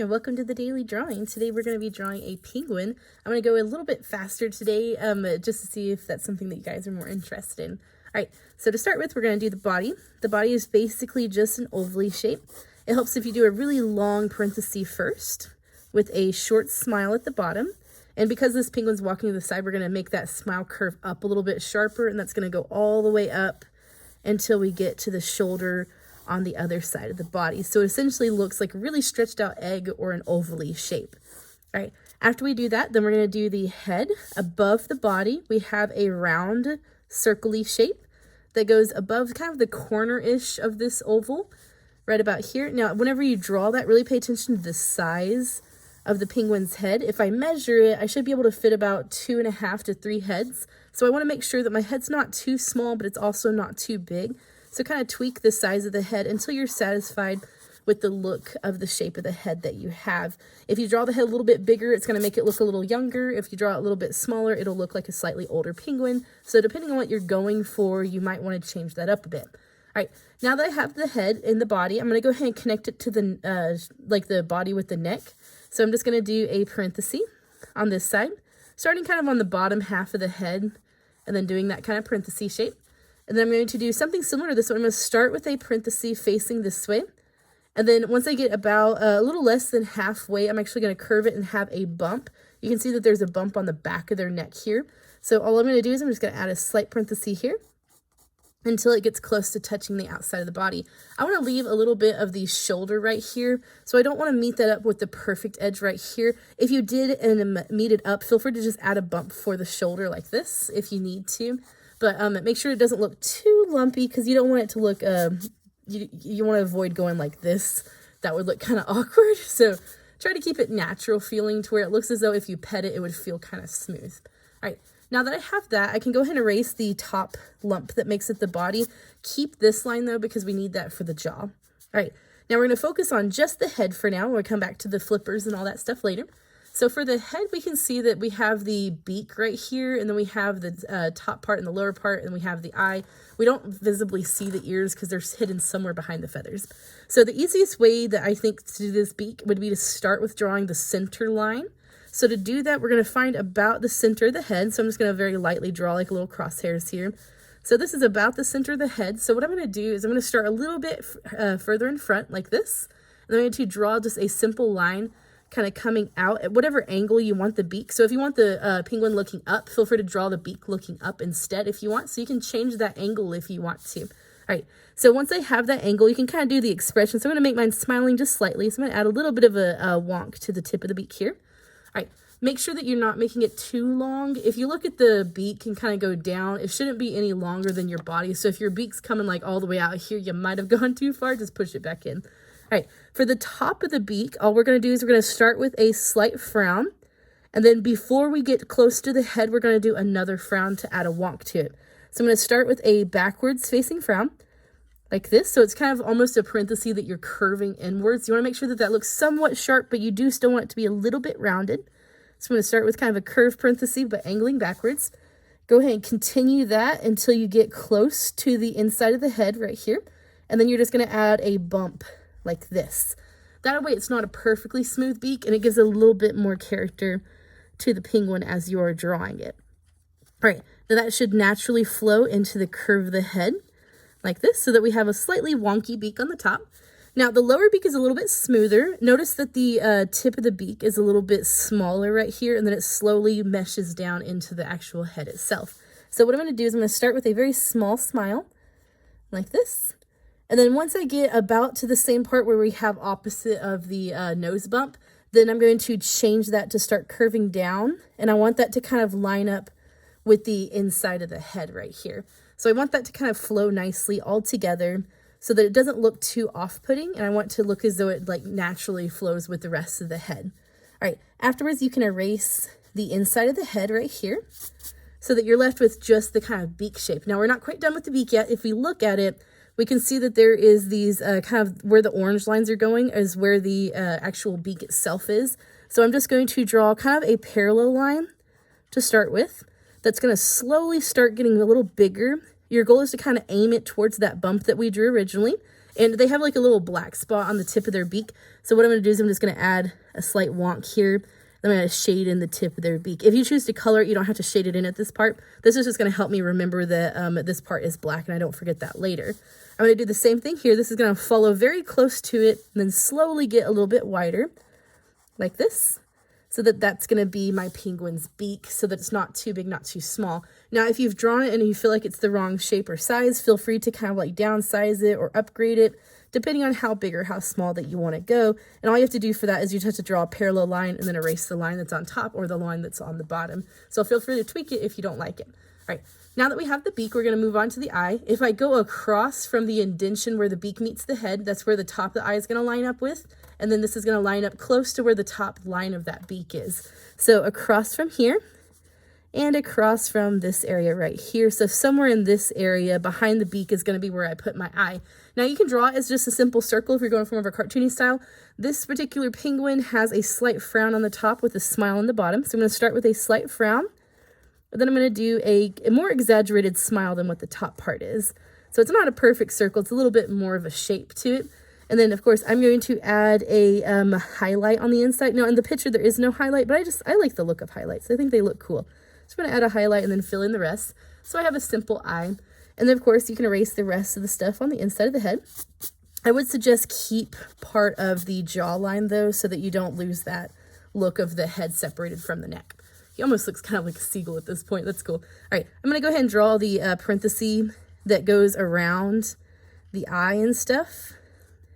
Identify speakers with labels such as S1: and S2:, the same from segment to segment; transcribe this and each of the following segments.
S1: Hi, welcome to the daily drawing. Today we're going to be drawing a penguin. I'm going to go a little bit faster today just to see if that's something that you guys are more interested in. All right, so to start with, we're going to do the body. The body is basically just an ovally shape. It helps if you do a really long parenthesis first with a short smile at the bottom. And because this penguin's walking to the side, we're going to make that smile curve up a little bit sharper, and that's going to go all the way up until we get to the shoulder on the other side of the body. So it essentially looks like a really stretched out egg or an ovally shape. All right, after we do that, then we're going to do the head. Above the body, we have a round circle-y shape that goes above kind of the corner-ish of this oval, right about here. Now, whenever you draw that, really pay attention to the size of the penguin's head. If I measure it, I should be able to fit about 2.5 to 3 heads. So I want to make sure that my head's not too small, but it's also not too big. So kind of tweak the size of the head until you're satisfied with the look of the shape of the head that you have. If you draw the head a little bit bigger, it's going to make it look a little younger. If you draw it a little bit smaller, it'll look like a slightly older penguin. So depending on what you're going for, you might want to change that up a bit. All right, now that I have the head in the body, I'm going to go ahead and connect it to the like the body with the neck. So I'm just going to do a parenthesis on this side, starting kind of on the bottom half of the head, and then doing that kind of parenthesis shape. And then I'm going to do something similar to this one. I'm going to start with a parenthesis facing this way. And then once I get about a little less than halfway, I'm actually going to curve it and have a bump. You can see that there's a bump on the back of their neck here. So all I'm going to do is I'm just going to add a slight parenthesis here until it gets close to touching the outside of the body. I want to leave a little bit of the shoulder right here, so I don't want to meet that up with the perfect edge right here. If you did and meet it up, feel free to just add a bump for the shoulder like this if you need to. But make sure it doesn't look too lumpy, because you don't want it to look, you want to avoid going like this. That would look kind of awkward. So try to keep it natural feeling to where it looks as though if you pet it, it would feel kind of smooth. All right, now that I have that, I can go ahead and erase the top lump that makes it the body. Keep this line though, because we need that for the jaw. All right, now we're going to focus on just the head for now. We'll come back to the flippers and all that stuff later. So for the head, we can see that we have the beak right here, and then we have the top part and the lower part, and we have the eye. We don't visibly see the ears because they're hidden somewhere behind the feathers. So the easiest way that I think to do this beak would be to start with drawing the center line. So to do that, we're going to find about the center of the head. So I'm just going to very lightly draw like little crosshairs here. So this is about the center of the head. So what I'm going to do is I'm going to start a little bit further in front like this. And I'm going to draw just a simple line kind of coming out at whatever angle you want the beak. So if you want the penguin looking up, feel free to draw the beak looking up instead if you want. So you can change that angle if you want to. All right, so once I have that angle, you can kind of do the expression. So I'm going to make mine smiling just slightly. So I'm going to add a little bit of a wonk to the tip of the beak here. All right, make sure that you're not making it too long. If you look at the beak and kind of go down, it shouldn't be any longer than your body. So if your beak's coming like all the way out here, you might have gone too far. Just push it back in. All right, for the top of the beak, all we're going to do is we're going to start with a slight frown. And then before we get close to the head, we're going to do another frown to add a wonk to it. So I'm going to start with a backwards facing frown like this. So it's kind of almost a parenthesis that you're curving inwards. You want to make sure that that looks somewhat sharp, but you do still want it to be a little bit rounded. So I'm going to start with kind of a curved parenthesis, but angling backwards. Go ahead and continue that until you get close to the inside of the head right here. And then you're just going to add a bump like this. That way it's not a perfectly smooth beak, and it gives a little bit more character to the penguin as you're drawing it. All right, now that should naturally flow into the curve of the head like this, so that we have a slightly wonky beak on the top. Now the lower beak is a little bit smoother. Notice that the tip of the beak is a little bit smaller right here, and then it slowly meshes down into the actual head itself. So what I'm going to do is I'm going to start with a very small smile like this. And then once I get about to the same part where we have opposite of the nose bump, then I'm going to change that to start curving down. And I want that to kind of line up with the inside of the head right here. So I want that to kind of flow nicely all together so that it doesn't look too off-putting. And I want to look as though it like naturally flows with the rest of the head. All right, afterwards you can erase the inside of the head right here so that you're left with just the kind of beak shape. Now we're not quite done with the beak yet. If we look at it, we can see that there is these kind of where the orange lines are going is where the actual beak itself is. So I'm just going to draw kind of a parallel line to start with. That's going to slowly start getting a little bigger. Your goal is to kind of aim it towards that bump that we drew originally. And they have like a little black spot on the tip of their beak. So what I'm going to do is I'm just going to add a slight wonk here. I'm going to shade in the tip of their beak. If you choose to color it, you don't have to shade it in at this part. This is just going to help me remember that this part is black and I don't forget that later. I'm going to do the same thing here. This is going to follow very close to it and then slowly get a little bit wider like this. So that's going to be my penguin's beak so that it's not too big, not too small. Now, if you've drawn it and you feel like it's the wrong shape or size, feel free to kind of like downsize it or upgrade it, depending on how big or how small that you want to go. And all you have to do for that is you just have to draw a parallel line and then erase the line that's on top or the line that's on the bottom. So feel free to tweak it if you don't like it. All right, now that we have the beak, we're going to move on to the eye. If I go across from the indentation where the beak meets the head, that's where the top of the eye is going to line up with. And then this is going to line up close to where the top line of that beak is. So across from here and across from this area right here. So somewhere in this area behind the beak is going to be where I put my eye. Now you can draw it as just a simple circle if you're going for more of a cartoony style. This particular penguin has a slight frown on the top with a smile on the bottom. So I'm going to start with a slight frown. But then I'm going to do a more exaggerated smile than what the top part is. So it's not a perfect circle. It's a little bit more of a shape to it. And then, of course, I'm going to add a highlight on the inside. Now, in the picture, there is no highlight, but I like the look of highlights. I think they look cool. So I'm going to add a highlight and then fill in the rest. So I have a simple eye. And then, of course, you can erase the rest of the stuff on the inside of the head. I would suggest keep part of the jawline, though, so that you don't lose that look of the head separated from the neck. He almost looks kind of like a seagull at this point. That's cool. All right, I'm going to go ahead and draw the parenthesis that goes around the eye and stuff.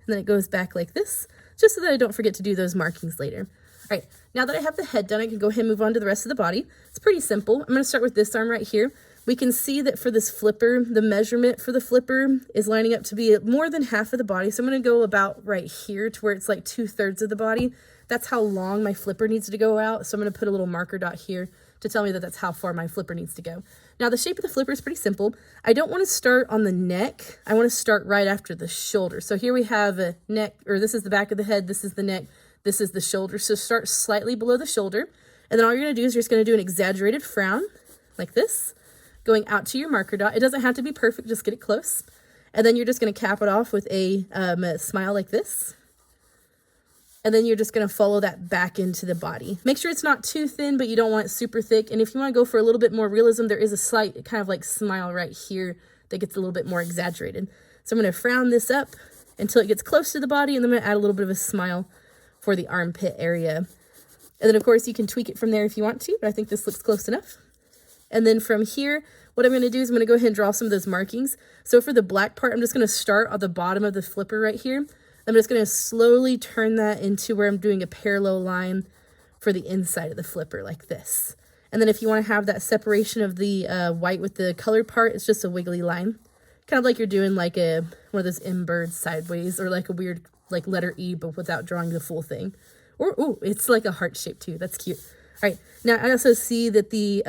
S1: And then it goes back like this, just so that I don't forget to do those markings later. All right, now that I have the head done, I can go ahead and move on to the rest of the body. It's pretty simple. I'm going to start with this arm right here. We can see that for this flipper, the measurement for the flipper is lining up to be more than half of the body. So I'm going to go about right here to where it's like 2/3 of the body. That's how long my flipper needs to go out. So I'm going to put a little marker dot here to tell me that that's how far my flipper needs to go. Now, the shape of the flipper is pretty simple. I don't want to start on the neck. I want to start right after the shoulder. So here we have a neck, or this is the back of the head. This is the neck. This is the shoulder. So start slightly below the shoulder. And then all you're going to do is you're just going to do an exaggerated frown like this, going out to your marker dot. It doesn't have to be perfect. Just get it close. And then you're just going to cap it off with a smile like this. And then you're just going to follow that back into the body. Make sure it's not too thin, but you don't want it super thick. And if you want to go for a little bit more realism, there is a slight kind of like smile right here that gets a little bit more exaggerated. So I'm going to frown this up until it gets close to the body, and then I'm going to add a little bit of a smile for the armpit area. And then, of course, you can tweak it from there if you want to, but I think this looks close enough. And then from here, what I'm going to do is I'm going to go ahead and draw some of those markings. So for the black part, I'm just going to start at the bottom of the flipper right here. I'm just going to slowly turn that into where I'm doing a parallel line for the inside of the flipper like this. And then if you want to have that separation of the white with the colored part, it's just a wiggly line. Kind of like you're doing like one of those birds sideways, or like a weird like letter E, but without drawing the full thing. Or, oh, it's like a heart shape too. That's cute. All right. Now I also see that the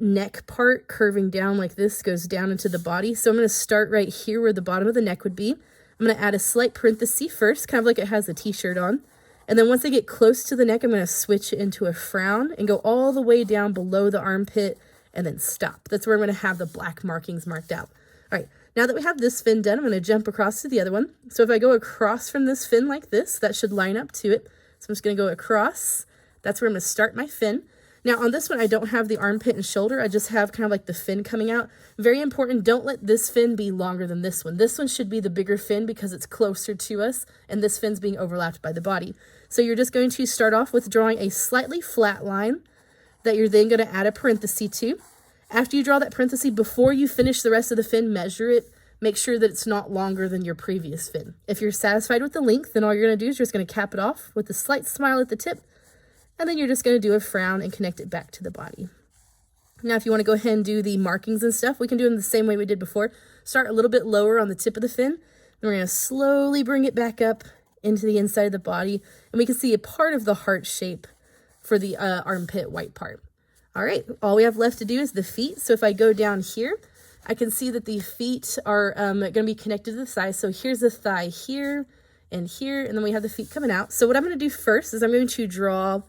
S1: neck part curving down like this goes down into the body. So I'm going to start right here where the bottom of the neck would be. I'm going to add a slight parenthesis first, kind of like it has a t-shirt on. And then once I get close to the neck, I'm going to switch it into a frown and go all the way down below the armpit and then stop. That's where I'm going to have the black markings marked out. All right, now that we have this fin done, I'm going to jump across to the other one. So if I go across from this fin like this, that should line up to it. So I'm just going to go across. That's where I'm going to start my fin. Now on this one, I don't have the armpit and shoulder. I just have kind of like the fin coming out. Very important, don't let this fin be longer than this one. This one should be the bigger fin because it's closer to us, and this fin's being overlapped by the body. So you're just going to start off with drawing a slightly flat line that you're then going to add a parenthesis to. After you draw that parenthesis, before you finish the rest of the fin, measure it. Make sure that it's not longer than your previous fin. If you're satisfied with the length, then all you're going to do is you're just going to cap it off with a slight smile at the tip. And then you're just going to do a frown and connect it back to the body. Now, if you want to go ahead and do the markings and stuff, we can do them the same way we did before. Start a little bit lower on the tip of the fin. Then we're going to slowly bring it back up into the inside of the body. And we can see a part of the heart shape for the armpit white part. All right, all we have left to do is the feet. So if I go down here, I can see that the feet are going to be connected to the thigh. So here's the thigh here and here, and then we have the feet coming out. So what I'm going to do first is I'm going to draw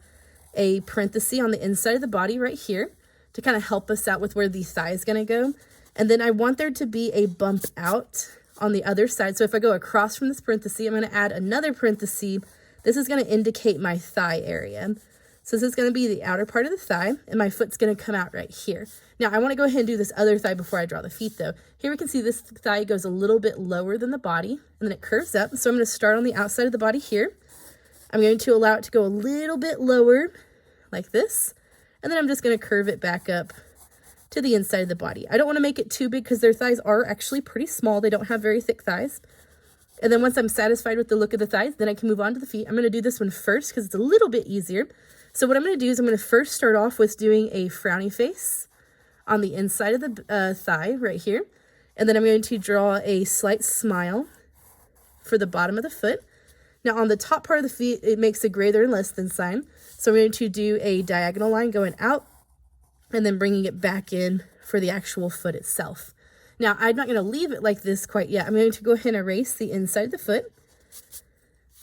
S1: a parenthesis on the inside of the body right here to kind of help us out with where the thigh is going to go. And then I want there to be a bump out on the other side. So if I go across from this parenthesis, I'm going to add another parenthesis. This is going to indicate my thigh area. So this is going to be the outer part of the thigh, and my foot's going to come out right here. Now, I want to go ahead and do this other thigh before I draw the feet, though. Here we can see this thigh goes a little bit lower than the body, and then it curves up. So I'm going to start on the outside of the body here. I'm going to allow it to go a little bit lower, like this, and then I'm just going to curve it back up to the inside of the body. I don't want to make it too big because their thighs are actually pretty small. They don't have very thick thighs. And then once I'm satisfied with the look of the thighs, then I can move on to the feet. I'm going to do this one first because it's a little bit easier. So what I'm going to do is I'm going to first start off with doing a frowny face on the inside of the thigh right here. And then I'm going to draw a slight smile for the bottom of the foot. Now on the top part of the feet, it makes a greater and less than sign. So I'm going to do a diagonal line going out and then bringing it back in for the actual foot itself. Now I'm not going to leave it like this quite yet. I'm going to go ahead and erase the inside of the foot.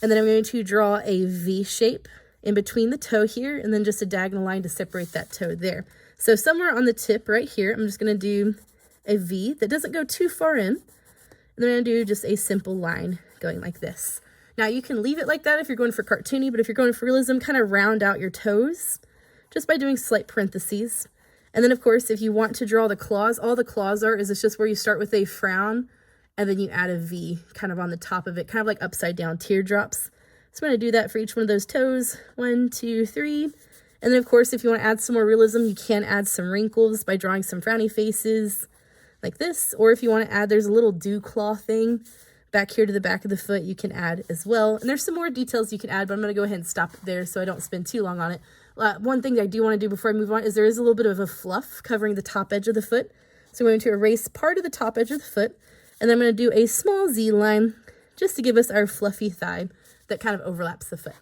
S1: And then I'm going to draw a V shape in between the toe here, and then just a diagonal line to separate that toe there. So somewhere on the tip right here, I'm just going to do a V that doesn't go too far in. And then I'm going to do just a simple line going like this. Now you can leave it like that if you're going for cartoony, but if you're going for realism, kind of round out your toes just by doing slight parentheses. And then of course, if you want to draw the claws, all the claws are is it's just where you start with a frown and then you add a V kind of on the top of it, kind of like upside down teardrops. So I'm going to do that for each one of those toes. 1, 2, 3. And then, of course, if you want to add some more realism, you can add some wrinkles by drawing some frowny faces like this. Or if you want to add, there's a little dew claw thing back here to the back of the foot you can add as well. And there's some more details you can add, but I'm going to go ahead and stop there so I don't spend too long on it. One thing that I do want to do before I move on is there is a little bit of a fluff covering the top edge of the foot. So I'm going to erase part of the top edge of the foot. And then I'm going to do a small Z line just to give us our fluffy thigh that kind of overlaps the foot.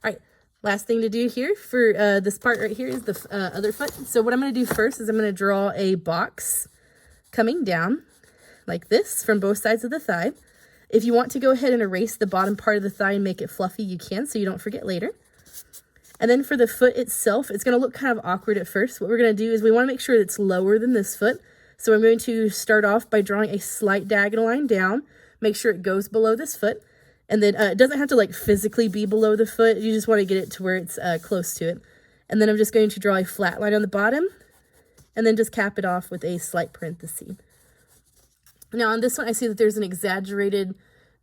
S1: All right, last thing to do here for this part right here is the other foot. So what I'm going to do first is I'm going to draw a box coming down like this from both sides of the thigh. If you want to go ahead and erase the bottom part of the thigh and make it fluffy, you can, so you don't forget later. And then for the foot itself, it's going to look kind of awkward at first. What we're going to do is we want to make sure it's lower than this foot. So I'm going to start off by drawing a slight diagonal line down, make sure it goes below this foot. And then it doesn't have to like physically be below the foot. You just want to get it to where it's close to it. And then I'm just going to draw a flat line on the bottom and then just cap it off with a slight parenthesis. Now on this one, I see that there's an exaggerated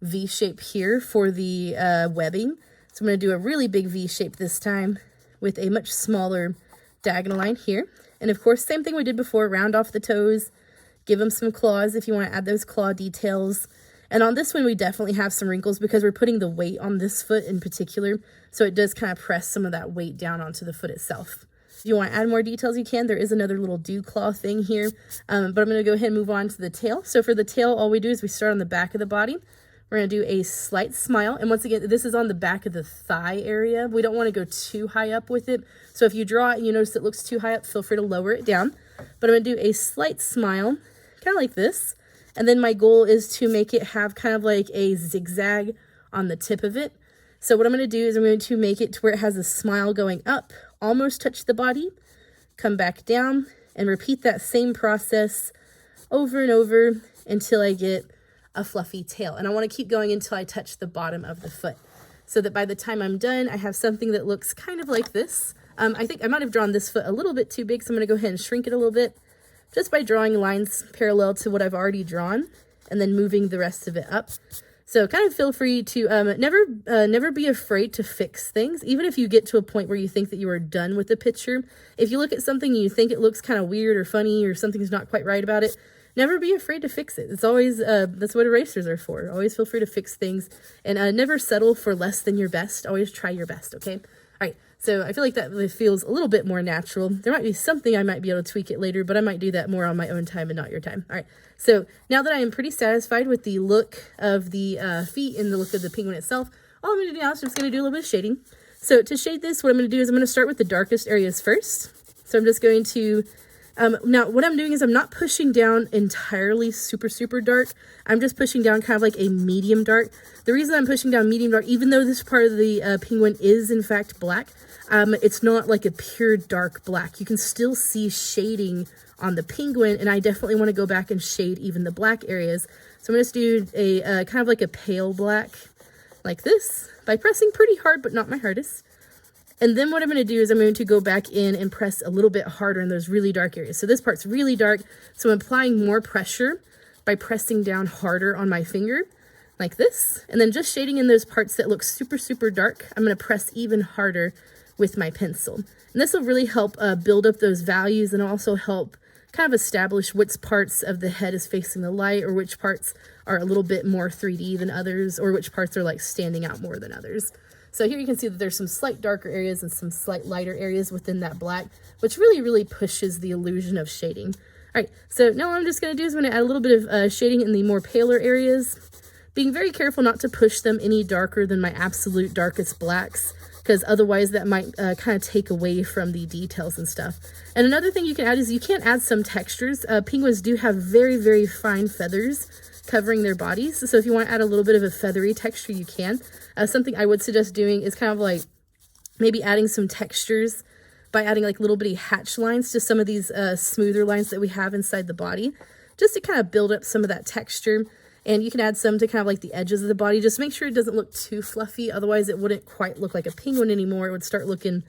S1: V shape here for the webbing. So I'm going to do a really big V shape this time with a much smaller diagonal line here. And of course, same thing we did before, round off the toes, give them some claws if you want to add those claw details. And on this one, we definitely have some wrinkles because we're putting the weight on this foot in particular. So it does kind of press some of that weight down onto the foot itself. If you want to add more details, you can. There is another little dew claw thing here. But I'm going to go ahead and move on to the tail. So for the tail, all we do is we start on the back of the body. We're going to do a slight smile. And once again, this is on the back of the thigh area. We don't want to go too high up with it. So if you draw it and you notice it looks too high up, feel free to lower it down. But I'm going to do a slight smile, kind of like this. And then my goal is to make it have kind of like a zigzag on the tip of it. So what I'm going to do is I'm going to make it to where it has a smile going up, almost touch the body, come back down, and repeat that same process over and over until I get a fluffy tail. And I want to keep going until I touch the bottom of the foot, so that by the time I'm done, I have something that looks kind of like this. I think I might have drawn this foot a little bit too big, so I'm going to go ahead and shrink it a little bit, just by drawing lines parallel to what I've already drawn and then moving the rest of it up. So kind of feel free to never be afraid to fix things, even if you get to a point where you think that you are done with the picture. If you look at something and you think it looks kind of weird or funny or something's not quite right about it, never be afraid to fix it. It's always, that's what erasers are for. Always feel free to fix things, and never settle for less than your best. Always try your best, okay? All right. So I feel like that feels a little bit more natural. There might be something I might be able to tweak it later, but I might do that more on my own time and not your time. All right. So now that I am pretty satisfied with the look of the feet and the look of the penguin itself, all I'm going to do now is just going to do a little bit of shading. So to shade this, what I'm going to do is I'm going to start with the darkest areas first. So I'm just going to, now what I'm doing is I'm not pushing down entirely super, super dark. I'm just pushing down kind of like a medium dark. The reason I'm pushing down medium dark, even though this part of the penguin is in fact black, it's not like a pure dark black. You can still see shading on the penguin, and I definitely want to go back and shade even the black areas. So I'm going to do a kind of like a pale black like this by pressing pretty hard, but not my hardest. And then what I'm going to do is I'm going to go back in and press a little bit harder in those really dark areas. So this part's really dark, so I'm applying more pressure by pressing down harder on my finger like this. And then just shading in those parts that look super, super dark, I'm going to press even harder with my pencil. And this will really help build up those values, and also help kind of establish which parts of the head is facing the light, or which parts are a little bit more 3D than others, or which parts are like standing out more than others. So here you can see that there's some slight darker areas and some slight lighter areas within that black, which really, really pushes the illusion of shading. All right, so now what I'm just going to do is I'm going to add a little bit of shading in the more paler areas, being very careful not to push them any darker than my absolute darkest blacks, because otherwise that might kind of take away from the details and stuff. And another thing you can add is you can add some textures. Penguins do have very, very fine feathers covering their bodies. So if you want to add a little bit of a feathery texture, you can. Something I would suggest doing is kind of like maybe adding some textures by adding like little bitty hatch lines to some of these smoother lines that we have inside the body, just to kind of build up some of that texture. And you can add some to kind of like the edges of the body. Just make sure it doesn't look too fluffy. Otherwise it wouldn't quite look like a penguin anymore. It would start looking,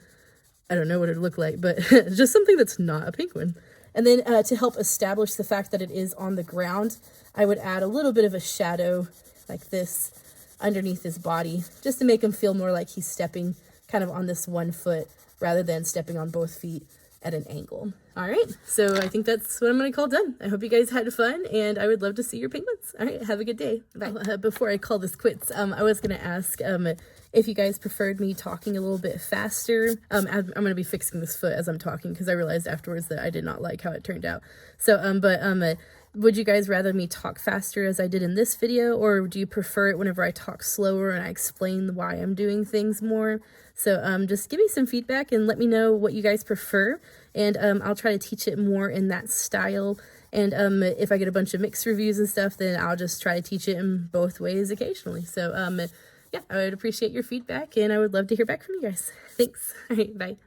S1: I don't know what it would look like, but just something that's not a penguin. And then to help establish the fact that it is on the ground, I would add a little bit of a shadow like this underneath his body, just to make him feel more like he's stepping kind of on this one foot rather than stepping on both feet at an angle. All right, so I think that's what I'm going to call done. I hope you guys had fun, and I would love to see your penguins. All right, have a good day. Bye. Before I call this quits, I was going to ask if you guys preferred me talking a little bit faster. I'm going to be fixing this foot as I'm talking, because I realized afterwards that I did not like how it turned out. So, would you guys rather me talk faster as I did in this video, or do you prefer it whenever I talk slower and I explain why I'm doing things more? So just give me some feedback and let me know what you guys prefer, and I'll try to teach it more in that style. And if I get a bunch of mixed reviews and stuff, then I'll just try to teach it in both ways occasionally. So yeah, I would appreciate your feedback, and I would love to hear back from you guys. Thanks. All right, bye.